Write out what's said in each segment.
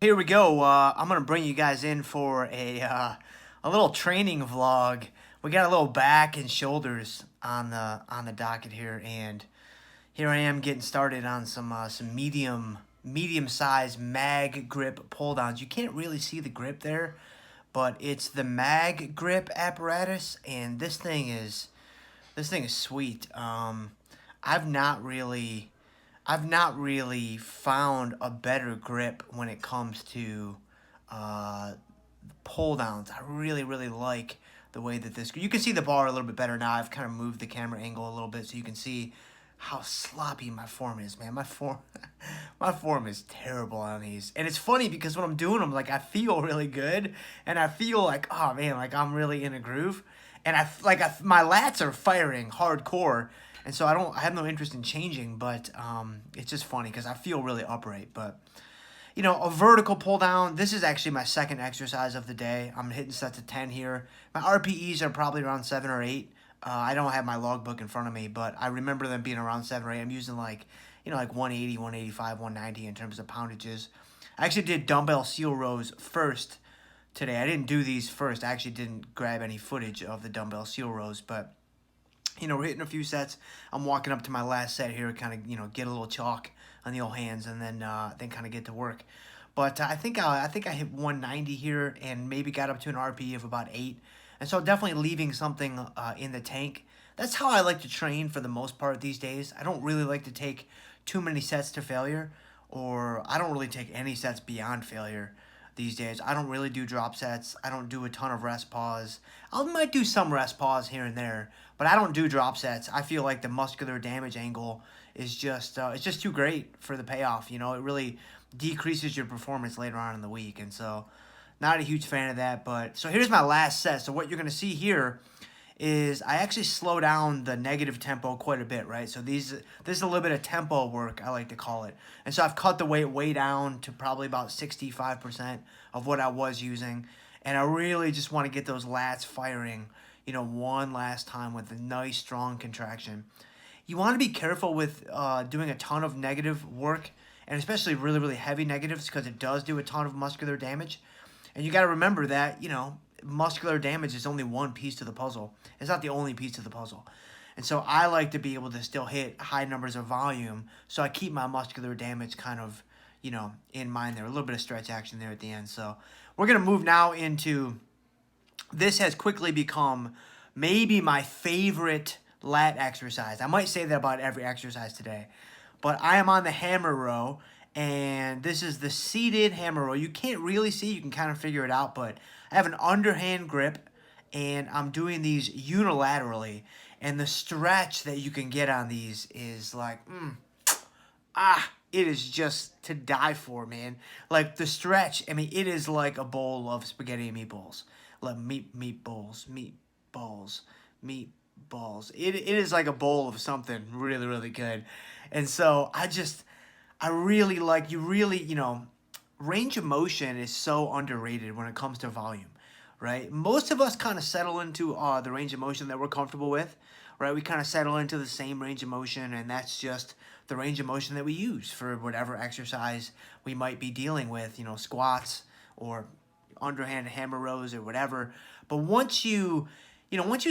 Here we go. I'm gonna bring you guys in for a little training vlog. We got a little back and shoulders on the docket here, and here I am getting started on some medium size mag grip pull downs. You can't really see the grip there, but it's the mag grip apparatus, and this thing is sweet. I've not really I've not really found a better grip when it comes to uh, pull downs. I really like the way that this. You can see the bar a little bit better now. I've kind of moved the camera angle a little bit so you can see how sloppy my form is, man. My form, my form is terrible on these, and it's funny because when I'm doing them, like I feel really good, and I feel like, oh man, like I'm really in a groove, and my lats are firing hardcore, and so I have no interest in changing, but it's just funny because I feel really upright. But a vertical pull down. This is actually my second exercise of the day. I'm hitting sets of 10 here. My RPEs are probably around 7 or 8. I don't have my logbook in front of me, but I remember them being around 7 or 8. I'm using like 180, 185, 190 in terms of poundages. I actually did dumbbell seal rows first today. I didn't do these first. I actually didn't grab any footage of the dumbbell seal rows, but we're hitting a few sets. I'm walking up to my last set here, kind of, get a little chalk on the old hands, and then kind of get to work. But I think I hit 190 here, and maybe got up to an RPE of about 8, and so definitely leaving something in the tank. That's how I like to train for the most part these days. I don't really like to take too many sets to failure, or I don't really take any sets beyond failure these days. I don't really do drop sets. I don't do a ton of rest pause. I might do some rest pause here and there, but I don't do drop sets. I feel like the muscular damage angle is just it's just too great for the payoff. It really decreases your performance later on in the week, and so not a huge fan of that. But so here's my last set. So what you're gonna see here is I actually slow down the negative tempo quite a bit, right? So this is a little bit of tempo work, I like to call it. And so I've cut the weight way down to probably about 65% of what I was using. And I really just want to get those lats firing, one last time with a nice strong contraction. You want to be careful with doing a ton of negative work, and especially really heavy negatives, because it does do a ton of muscular damage. And you got to remember that, muscular damage is only one piece to the puzzle. It's not the only piece to the puzzle. And so I like to be able to still hit high numbers of volume, so I keep my muscular damage kind of, in mind there. A little bit of stretch action there at the end. So we're going to move now into, this has quickly become maybe my favorite lat exercise. I might say that about every exercise today. But I am on the hammer row, and this is the seated hammer row. You can't really see. You can kind of figure it out, but I have an underhand grip, and I'm doing these unilaterally, and the stretch that you can get on these is like, it is just to die for, man. Like the stretch, I mean, it is like a bowl of spaghetti and meatballs. Like meatballs. It is like a bowl of something really good. And so I really like, range of motion is so underrated when it comes to volume, right? Most of us kind of settle into the range of motion that we're comfortable with, right? We kind of settle into the same range of motion, and that's just the range of motion that we use for whatever exercise we might be dealing with, squats or underhand hammer rows or whatever. But once you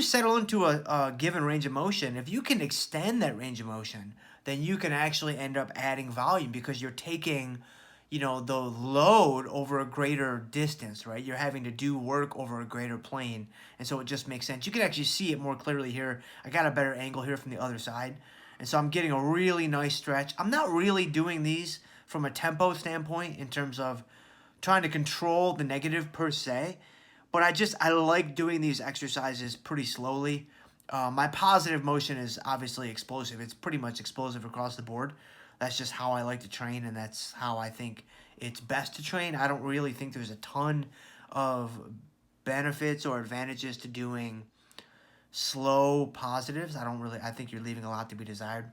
settle into a given range of motion, if you can extend that range of motion, then you can actually end up adding volume because you're taking, the load over a greater distance, right? You're having to do work over a greater plane. And so it just makes sense. You can actually see it more clearly here. I got a better angle here from the other side. And so I'm getting a really nice stretch. I'm not really doing these from a tempo standpoint in terms of trying to control the negative per se, but I like doing these exercises pretty slowly. My positive motion is obviously explosive. It's pretty much explosive across the board. That's just how I like to train, and that's how I think it's best to train. I don't really think there's a ton of benefits or advantages to doing slow positives. I think you're leaving a lot to be desired.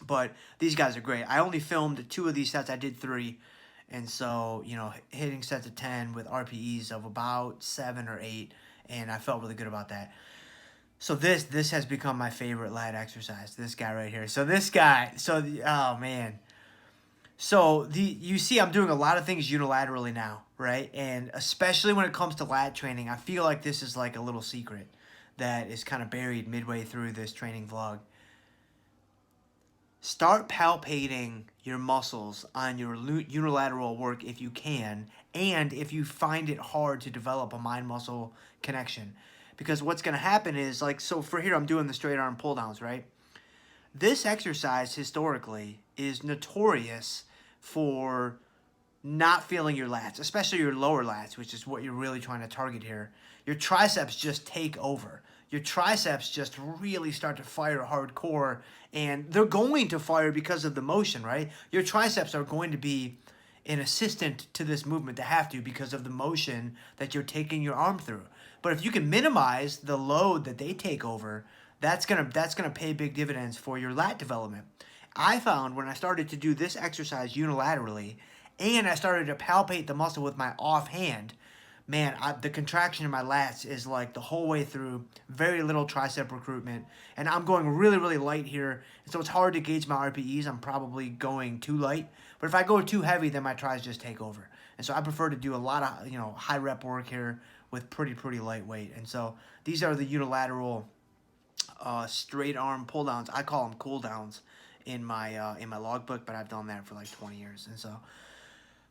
But these guys are great. I only filmed 2 of these sets. I did 3. And so, hitting sets of 10 with RPEs of about 7 or 8, and I felt really good about that. So this has become my favorite lat exercise, this guy right here. Oh man. So you see I'm doing a lot of things unilaterally now, right? And especially when it comes to lat training, I feel like this is like a little secret that is kind of buried midway through this training vlog. Start palpating your muscles on your unilateral work if you can, and if you find it hard to develop a mind-muscle connection. Because what's going to happen is, like, so for here I'm doing the straight arm pull downs, right? This exercise historically is notorious for not feeling your lats, especially your lower lats, which is what you're really trying to target here. Your triceps just take over. Your triceps just really start to fire hardcore, and they're going to fire because of the motion, right? Your triceps are going to be an assistant to this movement to have to because of the motion that you're taking your arm through. But if you can minimize the load that they take over, that's gonna pay big dividends for your lat development. I found when I started to do this exercise unilaterally, and I started to palpate the muscle with my offhand, man, the contraction in my lats is like the whole way through, very little tricep recruitment, and I'm going really, really light here, and so it's hard to gauge my RPEs. I'm probably going too light, but if I go too heavy, then my tris just take over, and so I prefer to do a lot of, you know, high rep work here with pretty lightweight. And so these are the unilateral straight arm pull downs. I call them cool downs in my logbook, but I've done that for like 20 years. And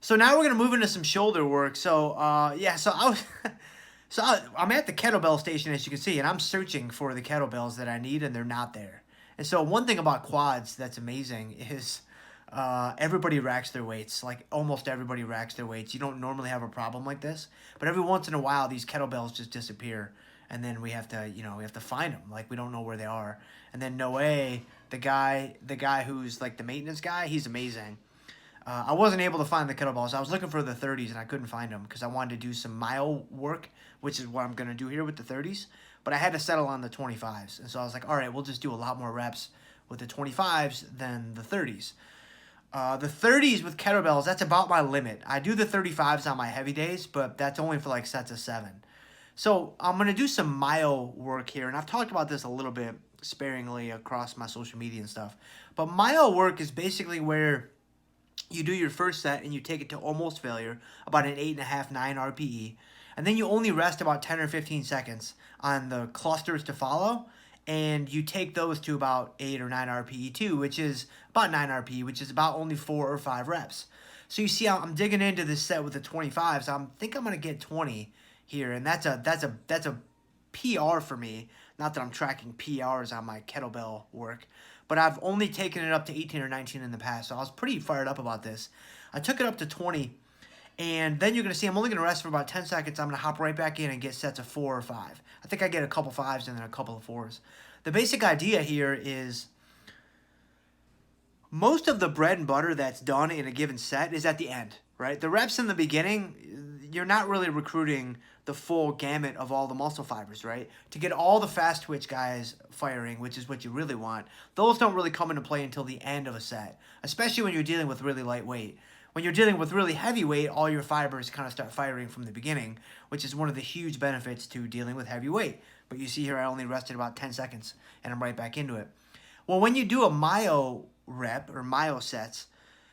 so now we're gonna move into some shoulder work. So yeah, so I'm at the kettlebell station, as you can see, and I'm searching for the kettlebells that I need, and they're not there. And so one thing about quads that's amazing is everybody racks their weights. Like almost everybody racks their weights. You don't normally have a problem like this, but every once in a while these kettlebells just disappear, and then we have to find them. Like we don't know where they are. And then Noé, the guy who's like the maintenance guy, he's amazing. I wasn't able to find the kettlebells. I was looking for the 30s and I couldn't find them because I wanted to do some mile work, which is what I'm going to do here with the 30s. But I had to settle on the 25s. And so I was like, all right, we'll just do a lot more reps with the 25s than the 30s. The 30s with kettlebells, that's about my limit. I do the 35s on my heavy days, but that's only for like sets of 7. So I'm going to do some myo work here, and I've talked about this a little bit sparingly across my social media and stuff. But myo work is basically where you do your first set and you take it to almost failure, about an 8.5, 9 RPE, and then you only rest about 10 or 15 seconds on the clusters to follow, and you take those to about 8 or 9 RPE too, which is about 9 RPE, which is about only 4 or 5 reps. So you see how I'm digging into this set with the 25s. I think I'm going to get 20 here, and that's a PR for me. Not that I'm tracking PRs on my kettlebell work, but I've only taken it up to 18 or 19 in the past, so I was pretty fired up about this. I took it up to 20, and then you're going to see I'm only going to rest for about 10 seconds. I'm going to hop right back in and get sets of 4 or 5. I think I get a couple 5s and then a couple of 4s. The basic idea here is most of the bread and butter that's done in a given set is at the end, right? The reps in the beginning, you're not really recruiting the full gamut of all the muscle fibers, right? To get all the fast twitch guys firing, which is what you really want, those don't really come into play until the end of a set, especially when you're dealing with really light weight. When you're dealing with really heavy weight, all your fibers kind of start firing from the beginning, which is one of the huge benefits to dealing with heavy weight. But you see here I only rested about 10 seconds, and I'm right back into it. Well, when you do a myo rep or myo sets,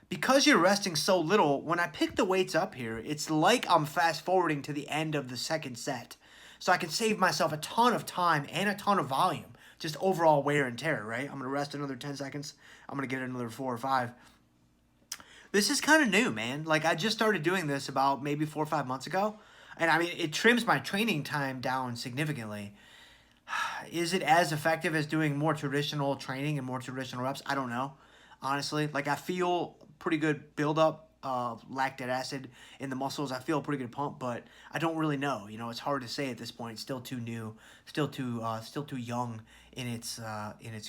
because you're resting so little, when I pick the weights up here, it's like I'm fast forwarding to the end of the second set. So I can save myself a ton of time and a ton of volume, just overall wear and tear, right? I'm going to rest another 10 seconds. I'm going to get another 4 or 5. This is kind of new, man. Like, I just started doing this about maybe 4 or 5 months ago. And I mean, it trims my training time down significantly. Is it as effective as doing more traditional training and more traditional reps? I don't know, honestly. Like, I feel pretty good buildup of lactic acid in the muscles. I feel a pretty good pump, but I don't really know. You know, it's hard to say at this point. It's still too new, still too young in its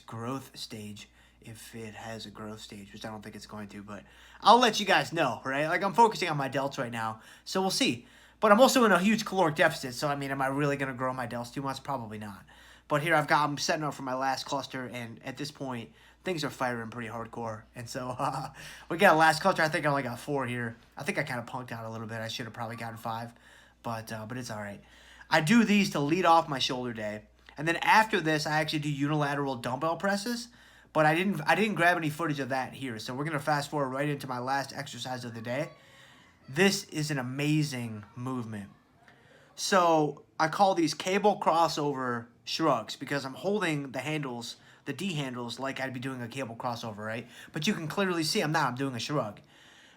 growth stage, if it has a growth stage, which I don't think it's going to. But I'll let you guys know, right? Like, I'm focusing on my delts right now, so we'll see. But I'm also in a huge caloric deficit, so I mean, am I really going to grow my delts too much? Probably not. But here I'm setting up for my last cluster, and at this point, things are firing pretty hardcore. And so we got a last cluster. I think I only got 4 here. I think I kind of punked out a little bit. I should have probably gotten 5, but it's all right. I do these to lead off my shoulder day. And then after this, I actually do unilateral dumbbell presses. But I didn't grab any footage of that here. So we're going to fast forward right into my last exercise of the day. This is an amazing movement. So I call these cable crossover shrugs because I'm holding the handles, the D handles, like I'd be doing a cable crossover, right? But you can clearly see I'm doing a shrug.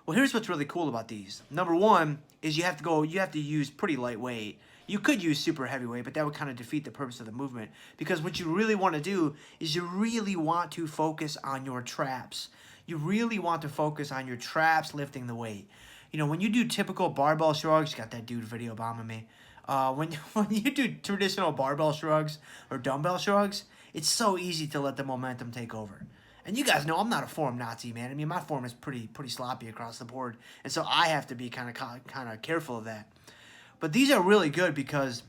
Well, here's what's really cool about these. Number one is you have to use pretty lightweight. You could use super heavyweight, but that would kind of defeat the purpose of the movement, because what you really want to do is you really want to focus on your traps. You really want to focus on your traps lifting the weight. You know, when you do typical barbell shrugs, got that dude video bombing me. When you do traditional barbell shrugs or dumbbell shrugs, it's so easy to let the momentum take over. And you guys know I'm not a form Nazi, man. I mean, my form is pretty sloppy across the board, and so I have to be kind of careful of that. But these are really good because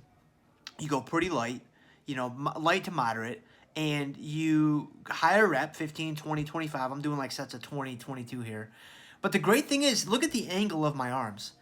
you go pretty light, you know, light to moderate, and you higher rep, 15, 20, 25. I'm doing like sets of 20, 22 here. But the great thing is, look at the angle of my arms.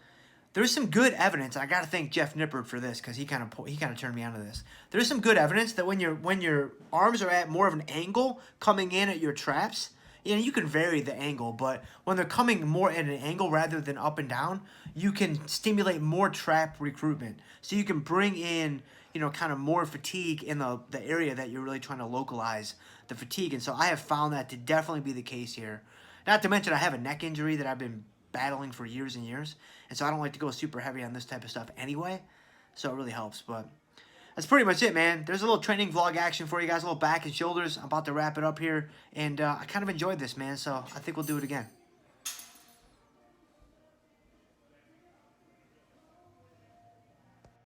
There's some good evidence. I got to thank Jeff Nippert for this because he kind of turned me onto this. There's some good evidence that when your arms are at more of an angle coming in at your traps, you know, you can vary the angle, but when they're coming more at an angle rather than up and down, you can stimulate more trap recruitment. So you can bring in, you know, kind of more fatigue in the area that you're really trying to localize the fatigue. And so I have found that to definitely be the case here. Not to mention I have a neck injury that I've been battling for years and years, and so I don't like to go super heavy on this type of stuff anyway, so it really helps. But that's pretty much it, man. There's a little training vlog action for you guys, a little back and shoulders. I'm about to wrap it up here, and I kind of enjoyed this, man, so I think we'll do it again.